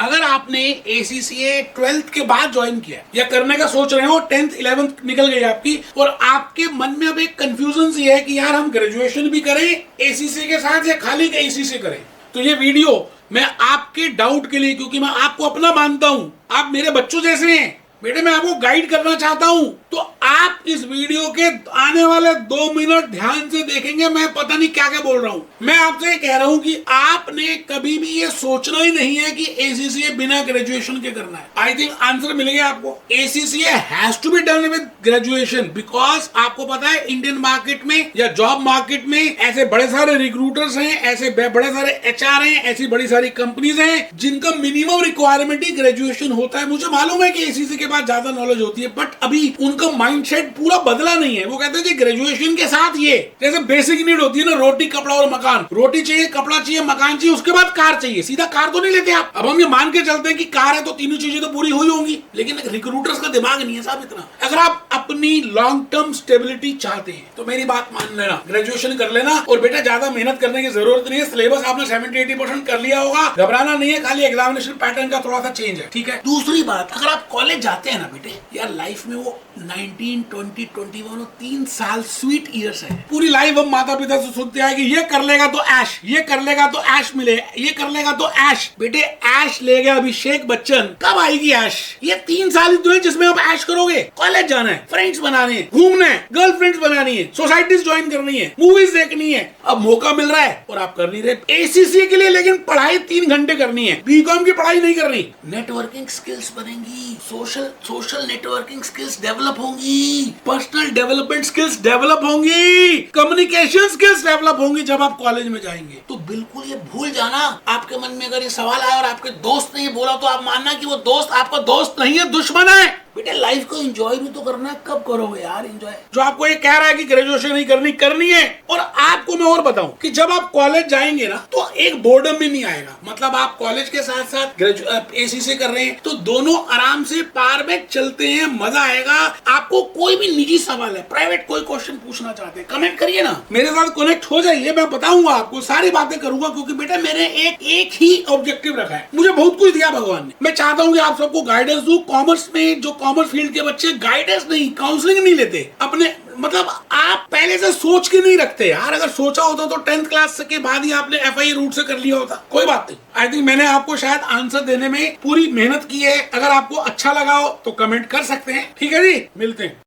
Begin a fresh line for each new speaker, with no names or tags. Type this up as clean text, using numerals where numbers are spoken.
अगर आपने ACCA 12th के बाद ज्वाइन किया या करने का सोच रहे हो, 10th 11th निकल गई आपकी और आपके मन में अब एक कंफ्यूजन सी है कि यार हम ग्रेजुएशन भी करें ACCA के साथ या खाली ACCA करें, तो ये वीडियो मैं आपके डाउट के लिए, क्योंकि मैं आपको अपना मानता हूं, आप मेरे बच्चों जैसे हैं बेटे, मैं आपको गाइड करना चाहता हूं, तो आप इस वीडियो के आने वाले 2 मिनट ध्यान से देखेंगे। मैं पता नहीं क्या क्या बोल रहा हूं। मैं आपसे कह रहा हूं कि आपने कभी भी ये सोचना ही नहीं है कि ACCA बिना ग्रेजुएशन के करना है। आई थिंक आंसर मिल गया आपको। ACCA has to be done with graduation, because आपको पता है इंडियन मार्केट में या जॉब मार्केट में ऐसे बड़े सारे रिक्रूटर्स हैं, ऐसे बड़े सारे HR हैं, ऐसी बड़ी सारी कंपनीज हैं जिनका मिनिमम रिक्वायरमेंट ही ग्रेजुएशन होता है। मुझे मालूम है कि ACCA के बाद ज्यादा नॉलेज होती है, बट अभी उनका माइंडसेट पूरा बदला नहीं है। वो कहते हैं कि ग्रेजुएशन के साथ ये जैसे बेसिक नीड होती है ना, रोटी कपड़ा और मकान, रोटी चाहिए, कपड़ा चाहिए, मकान चाहिए, उसके बाद कार चाहिए। सीधा कार तो नहीं लेते आप। अब हम ये मान के चलते हैं कि कार है तो तीनों चीजें तो पूरी हुई होंगी, लेकिन रिक्रूटर्स का दिमाग नहीं है साहब इतना। अगर आप अपनी लॉन्ग टर्म स्टेबिलिटी चाहते हैं तो मेरी बात मान लेना, ग्रेजुएशन कर लेना। और बेटा ज्यादा मेहनत करने की जरूरत नहीं है, सिलेबस आपने 70-80% कर लिया होगा, घबराना नहीं है, खाली एग्जामिनेशन पैटर्न का थोड़ा सा चेंज है, ठीक है। दूसरी बात, अगर आप कॉलेज जाते हैं ना बेटे, यार लाइफ में वो 19, 20, 21 3 साल स्वीट ईयर्स है। पूरी लाइफ हम माता पिता से सुनते आए कि ये कर लेगा तो ऐश, ये कर लेगा तो ऐश मिले, ये कर लेगा तो ऐश। बेटे ऐश ले गया अभिषेक बच्चन, कब आएगी ऐश? ये 3 साल ही तो है जिसमें आप ऐश करोगे। कॉलेज जाना है, फ्रेंड्स बनाने हैं, घूमना है, गर्लफ्रेंड्स बनानी है, सोसाइटीज ज्वाइन करनी है, मूवीज देखनी है। अब मौका मिल रहा है और आप कर नहीं रहे ACCA के लिए, लेकिन पढ़ाई 3 घंटे करनी है, BCom की पढ़ाई नहीं करनी। नेटवर्किंग स्किल्स बनेंगी, सोशल नेटवर्किंग स्किल्स डेवलप होंगी, पर्सनल डेवलपमेंट स्किल्स डेवलप होंगी, कम्युनिकेशन स्किल्स डेवलप होंगी जब आप कॉलेज में जाएंगे। तो बिल्कुल ये भूल जाना, आपके मन में अगर ये सवाल आया और आपके दोस्त ने ये बोला तो आप मानना कि वो दोस्त आपका दोस्त नहीं है, दुश्मन है। बेटे लाइफ को एंजॉय भी तो करना है, कब करोगे यार एंजॉय? जो आपको ये कह रहा है कि ग्रेजुएशन नहीं करनी है। और आपको मैं और बताऊं कि जब आप कॉलेज जाएंगे ना तो एक बोर्डम भी नहीं आएगा। मतलब आप कॉलेज के साथ साथ ACCA कर रहे हैं तो दोनों आराम से पार में चलते हैं, मजा आएगा। आपको कोई भी निजी सवाल है, प्राइवेट कोई क्वेश्चन पूछना चाहते हैं, कमेंट करिए ना, मेरे साथ कनेक्ट हो जाइए, मैं बताऊंगा आपको, सारी बातें करूंगा। क्योंकि बेटा मैंने एक ही ऑब्जेक्टिव रखा है, मुझे बहुत कुछ दिया भगवान ने। मैं चाहता हूँ कि आप सबको गाइडेंस दूं। कॉमर्स में जो कॉमर्स फील्ड के बच्चे गाइडेंस नहीं, काउंसलिंग नहीं लेते अपने, मतलब आप पहले से सोच के नहीं रखते यार। अगर सोचा होता तो 10th क्लास के बाद ही आपने FIE रूट से कर लिया होता। कोई बात नहीं, आई थिंक मैंने आपको शायद आंसर देने में पूरी मेहनत की है। अगर आपको अच्छा लगा हो तो कमेंट कर सकते हैं, ठीक है जी, मिलते हैं।